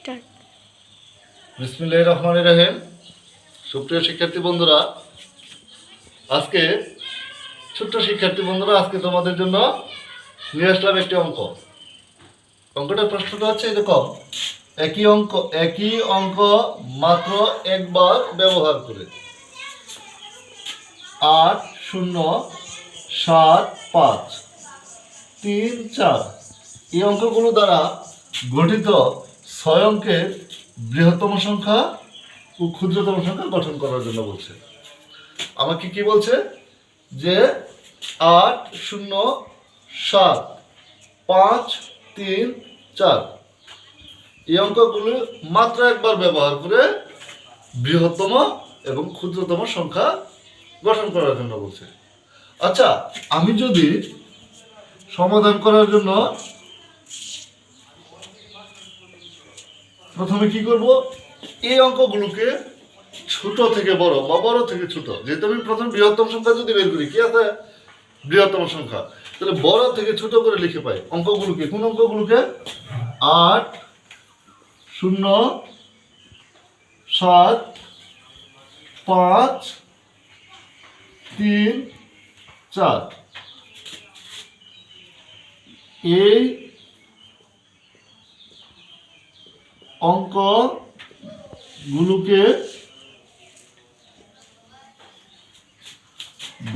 Start. বিসমিল্লাহির রহমানির রহিম। সুপ্রিয় শিক্ষার্থী বন্ধুরা, আজকে তোমাদের জন্য নিয়ে আসলাম একটি অঙ্ক। অঙ্কটার প্রশ্নটা হচ্ছে এরকম: একই অঙ্ক মাত্র একবার ব্যবহার করে 8, 0, 7, 5, 3, 4 এই অঙ্কগুলো দ্বারা গঠিত 6 অঙ্কের বৃহত্তম সংখ্যা ও ক্ষুদ্রতম সংখ্যা গঠন করার জন্য বলছে। আমাকে কি বলছে যে 8, 0, 7, 5, 3, 4 এই অঙ্কগুলো মাত্র একবার ব্যবহার করে বৃহত্তম এবং ক্ষুদ্রতম সংখ্যা গঠন করার জন্য বলছে। আচ্ছা, আমি যদি সমাধান করার জন্য প্রথমে কি করব, এই অঙ্কগুলোকে ছোট থেকে বড় বা বড় থেকে ছোট, যেহেতু আমি প্রথম বৃহত্তম সংখ্যা যদি বের করি, কি আছে বৃহত্তম সংখ্যা, তাহলে বড় থেকে ছোট করে লিখে পাই অঙ্কগুলোকে। কোন অঙ্কগুলোকে? 8, 0, 7, 5, 3, 4 এই অঙ্কগুলোকে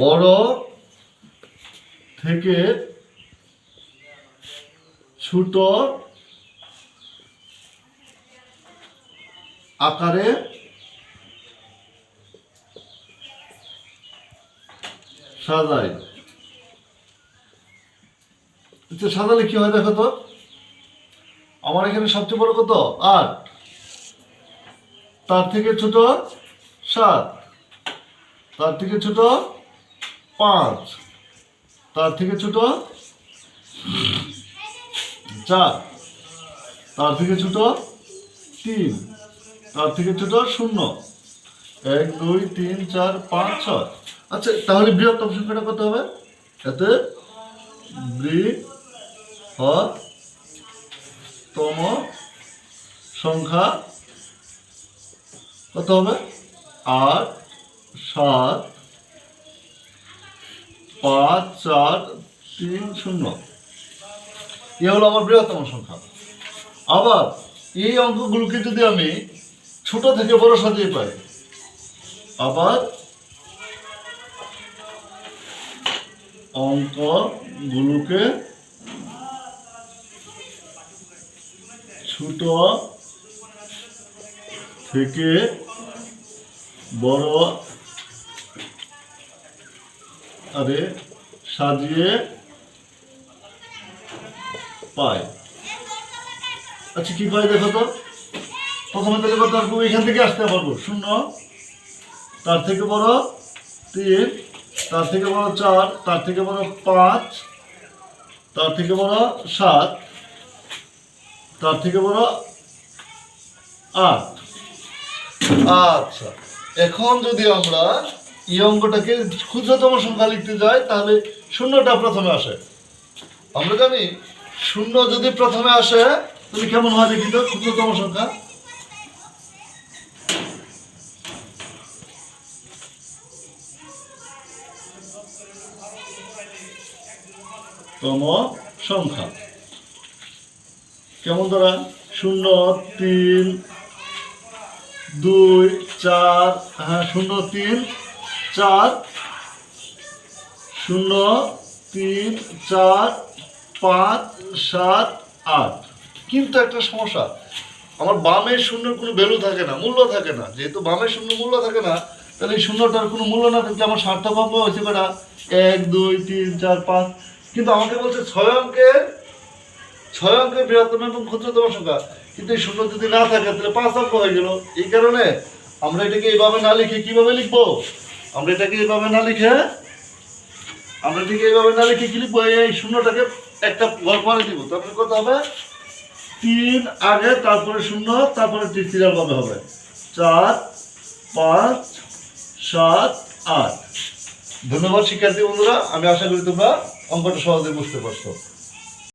বড় থেকে ছোট আকারে সাজাই। সাজালে কি হয় দেখো তো। আমার এখানে সবচেয়ে বড় কত? 8, তার থেকে ছোট 7, তার থেকে ছোট 5, তার থেকে ছোট 4, তার থেকে ছোট 3, তার থেকে ছোট 0, 1, 2, 3, 4, 5, 6। আচ্ছা, তাহলে বৃহত্তম সংখ্যাটা কত হবে? এতে বৃহত্তম সংখ্যা কত হবে? 8, 7, 5, 4, 3, 0 এ হলো আমার বৃহত্তম সংখ্যা। আবার এই অঙ্কগুলোকে যদি আমি ছোট থেকে বড় সাজিয়ে পাই, আবার অঙ্কগুলোকে ছোট থেকে বড় আরে সাজিয়ে পাই। আচ্ছা, কি পাই দেখো তো। প্রথমে তাহলে কত আসবো? এখান থেকে আসতে পারবো 0, তার থেকে বড় 3, তার থেকে বড় 4, তার থেকে বড় 5, তার থেকে বড় 7, তার থেকে বড় 8। আচ্ছা, এখন যদি আমরা এই অঙ্কটাকে ক্ষুদ্রতম সংখ্যা লিখতে যাই, তাহলে শূন্যটা প্রথমে আসে। আমরা জানি 0 যদি প্রথমে আসে তাহলে কেমন হয় দেখি তো ক্ষুদ্রতম সংখ্যা। তম সংখ্যা কেমন? ধরা 0, 3, 2, 4, হ্যাঁ 0, 3, 4, 0, 3, 4, 5, 7, 8। কিন্তু একটা সমস্যা, আমার বামের শূন্যের কোনো ভ্যালু থাকে না, মূল্য থাকে না। যেহেতু বামের শূন্য মূল্য থাকে না, তাহলে এই শূন্যটার কোনো মূল্য না থাকলে আমার সার্থকভাব হয়েছে কটা? 1, 2, 3, 4, 5। কিন্তু আমাকে বলছে 6 অঙ্কের বৃহত্তম এবং ক্ষুদ্রতম সংখ্যা, কিন্তু এই শূন্য যদি না থাকে তাহলে 5 অঙ্ক হয়ে গেল। এই কারণে আমরা এটাকে এইভাবে না লিখে কিভাবে লিখবো? আমরা এটাকে এইভাবে না লিখে কি লিখবো? এই শূন্যটাকে একটা ঘর করে দিব। তারপরে কত হবে? 3 আগে, তারপরে 0, তারপরে 3 ভাবে হবে 4, 5, 7, 8। ধন্যবাদ শিক্ষার্থী বন্ধুরা, আমি আশা করি তোমরা অঙ্কটা সহজে বুঝতে পারছো।